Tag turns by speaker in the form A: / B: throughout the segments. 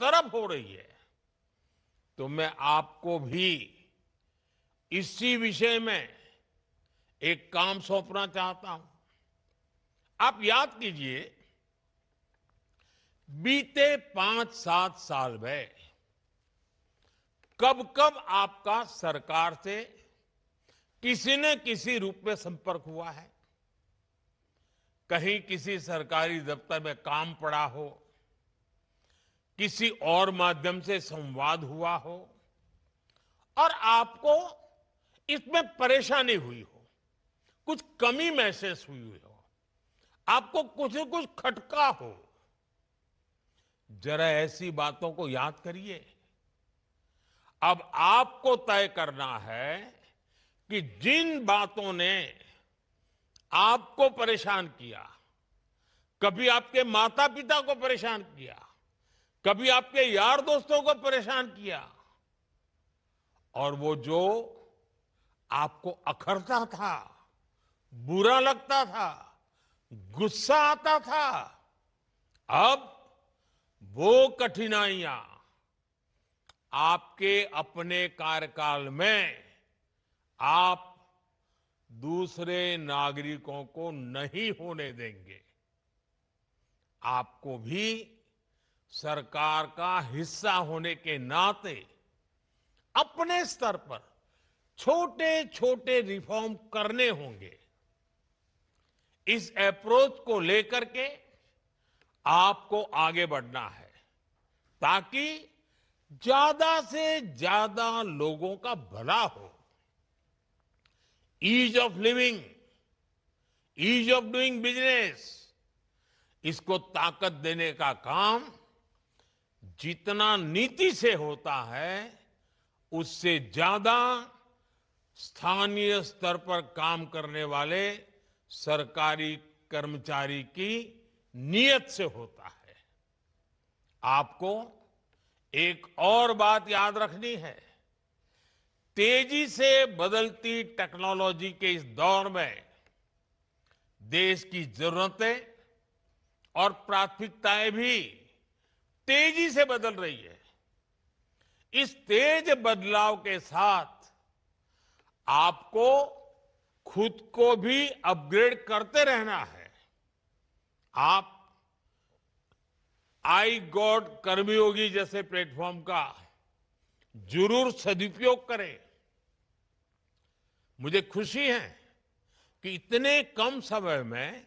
A: तरफ हो रही है, तो मैं आपको भी इसी विषय में एक काम सौंपना चाहता हूं। आप याद कीजिए, बीते 5-7 साल में कब कब आपका सरकार से किसी न किसी रूप में संपर्क हुआ है। कहीं किसी सरकारी दफ्तर में काम पड़ा हो, किसी और माध्यम से संवाद हुआ हो और आपको इसमें परेशानी हुई हो, कुछ कमी महसूस हुई हो, आपको कुछ न कुछ खटका हो। जरा ऐसी बातों को याद करिए। अब आपको तय करना है कि जिन बातों ने आपको परेशान किया, कभी आपके माता पिता को परेशान किया, कभी आपके यार दोस्तों को परेशान किया, और वो जो आपको अखरता था, बुरा लगता था, गुस्सा आता था, अब वो कठिनाइयां आपके अपने कार्यकाल में आप दूसरे नागरिकों को नहीं होने देंगे। आपको भी सरकार का हिस्सा होने के नाते अपने स्तर पर छोटे छोटे रिफॉर्म करने होंगे। इस अप्रोच को लेकर के आपको आगे बढ़ना है, ताकि ज्यादा से ज्यादा लोगों का भला हो। Ease of living, ease of doing business, इसको ताकत देने का काम जितना नीति से होता है, उससे ज्यादा स्थानीय स्तर पर काम करने वाले सरकारी कर्मचारी की नीयत से होता है। आपको एक और बात याद रखनी है। तेजी से बदलती टेक्नोलॉजी के इस दौर में देश की जरूरतें और प्राथमिकताएं भी तेजी से बदल रही है। इस तेज बदलाव के साथ आपको खुद को भी अपग्रेड करते रहना है। आप आई गॉड कर्मयोगी जैसे प्लेटफॉर्म का जरूर सदुपयोग करें। मुझे खुशी है कि इतने कम समय में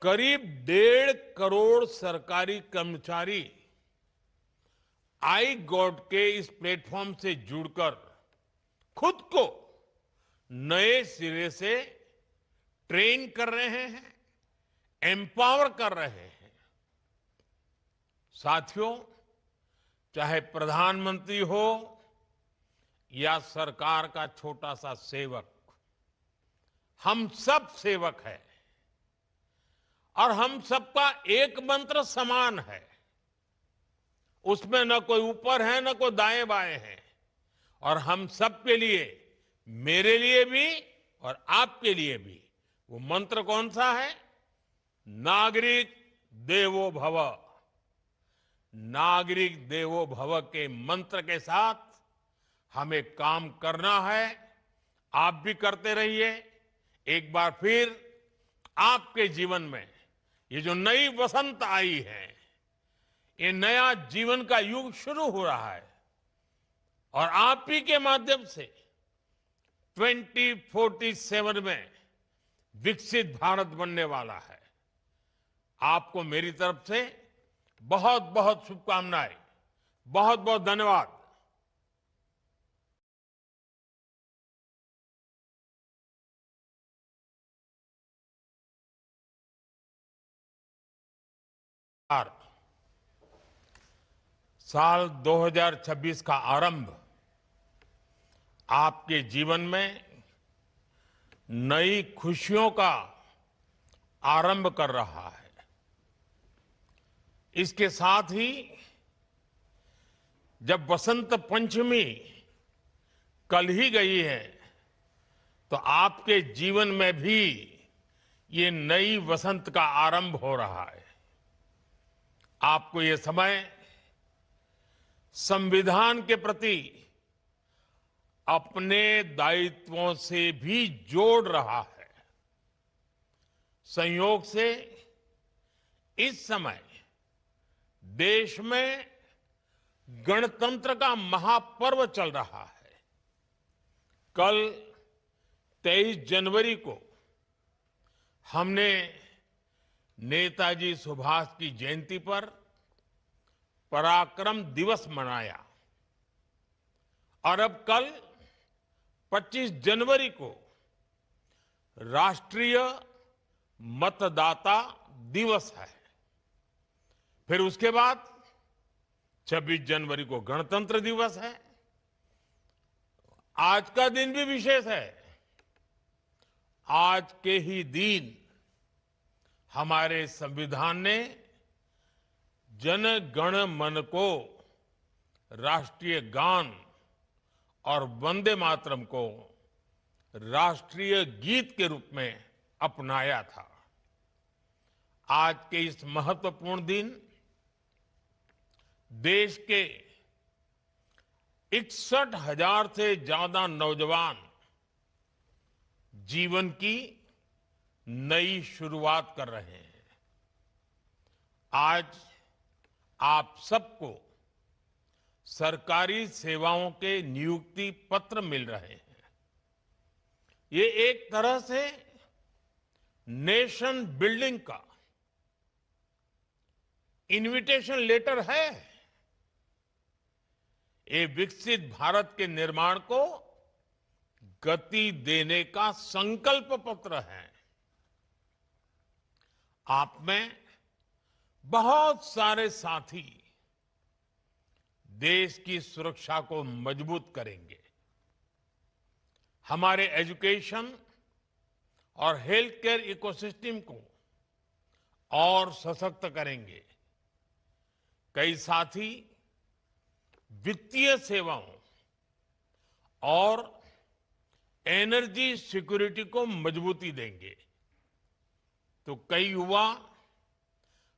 A: करीब 1.5 करोड़ सरकारी कर्मचारी आई गॉड के इस प्लेटफॉर्म से जुड़कर खुद को नए सिरे से ट्रेन कर रहे हैं, एम्पावर कर रहे हैं। साथियों, चाहे प्रधानमंत्री हो या सरकार का छोटा सा सेवक, हम सब सेवक हैं और हम सबका एक मंत्र समान है। उसमें न कोई ऊपर है, न कोई दाएं बाएं है। और हम सबके लिए, मेरे लिए भी और आपके लिए भी, वो मंत्र कौन सा है? नागरिक देवो भव। नागरिक देवो भव के मंत्र के साथ हमें काम करना है। आप भी करते रहिए। एक बार फिर आपके जीवन में ये जो नई वसंत आई है, ये नया जीवन का युग शुरू हो रहा है और आप ही के माध्यम से 2047 में विकसित भारत बनने वाला है। आपको मेरी तरफ से बहुत बहुत शुभकामनाएं। बहुत बहुत धन्यवाद। साल 2026 का आरंभ आपके जीवन में नई खुशियों का आरंभ कर रहा है। इसके साथ ही जब बसंत पंचमी कल ही गई है, तो आपके जीवन में भी ये नई वसंत का आरंभ हो रहा है। आपको ये समय संविधान के प्रति अपने दायित्वों से भी जोड़ रहा है। संयोग से इस समय देश में गणतंत्र का महापर्व चल रहा है। कल 23 जनवरी को हमने नेताजी सुभाष की जयंती पर पराक्रम दिवस मनाया और अब कल 25 जनवरी को राष्ट्रीय मतदाता दिवस है। फिर उसके बाद 26 जनवरी को गणतंत्र दिवस है। आज का दिन भी विशेष है। आज के ही दिन हमारे संविधान ने जन गण मन को राष्ट्रीय गान और वंदे मातरम को राष्ट्रीय गीत के रूप में अपनाया था। आज के इस महत्वपूर्ण दिन देश के 61,000 से ज्यादा नौजवान जीवन की नई शुरुआत कर रहे हैं। आज आप सबको सरकारी सेवाओं के नियुक्ति पत्र मिल रहे हैं। ये एक तरह से नेशन बिल्डिंग का इन्विटेशन लेटर है। ये विकसित भारत के निर्माण को गति देने का संकल्प पत्र है। आप में बहुत सारे साथी देश की सुरक्षा को मजबूत करेंगे, हमारे एजुकेशन और हेल्थ केयर इकोसिस्टम को और सशक्त करेंगे। कई साथी वित्तीय सेवाओं और एनर्जी सिक्योरिटी को मजबूती देंगे, तो कई युवा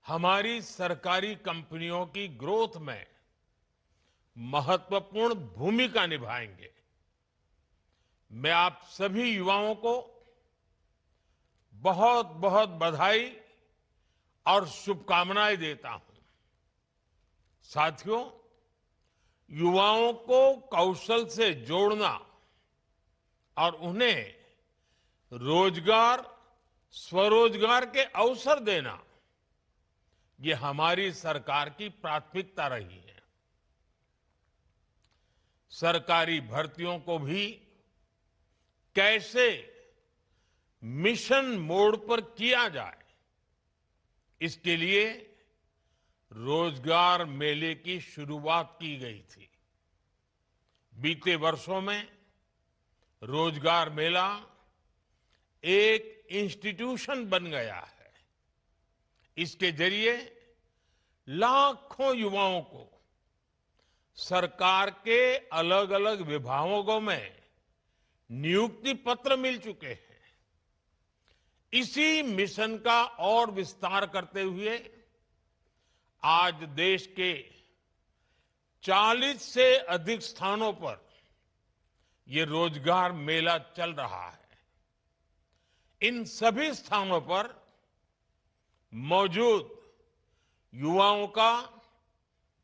A: हमारी सरकारी कंपनियों की ग्रोथ में महत्वपूर्ण भूमिका निभाएंगे। मैं आप सभी युवाओं को बहुत बहुत बधाई और शुभकामनाएं देता हूं। साथियों, युवाओं को कौशल से जोड़ना और उन्हें रोजगार, स्वरोजगार के अवसर देना, ये हमारी सरकार की प्राथमिकता रही है। सरकारी भर्तियों को भी कैसे मिशन मोड पर किया जाए, इसके लिए रोजगार मेले की शुरुआत की गई थी। बीते वर्षों में रोजगार मेला एक इंस्टीट्यूशन बन गया है। इसके जरिए लाखों युवाओं को सरकार के अलग अलग विभागों में नियुक्ति पत्र मिल चुके हैं। इसी मिशन का और विस्तार करते हुए आज देश के 40 से अधिक स्थानों पर ये रोजगार मेला चल रहा है। इन सभी स्थानों पर मौजूद युवाओं का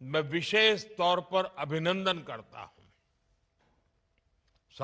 A: मैं विशेष तौर पर अभिनंदन करता हूं।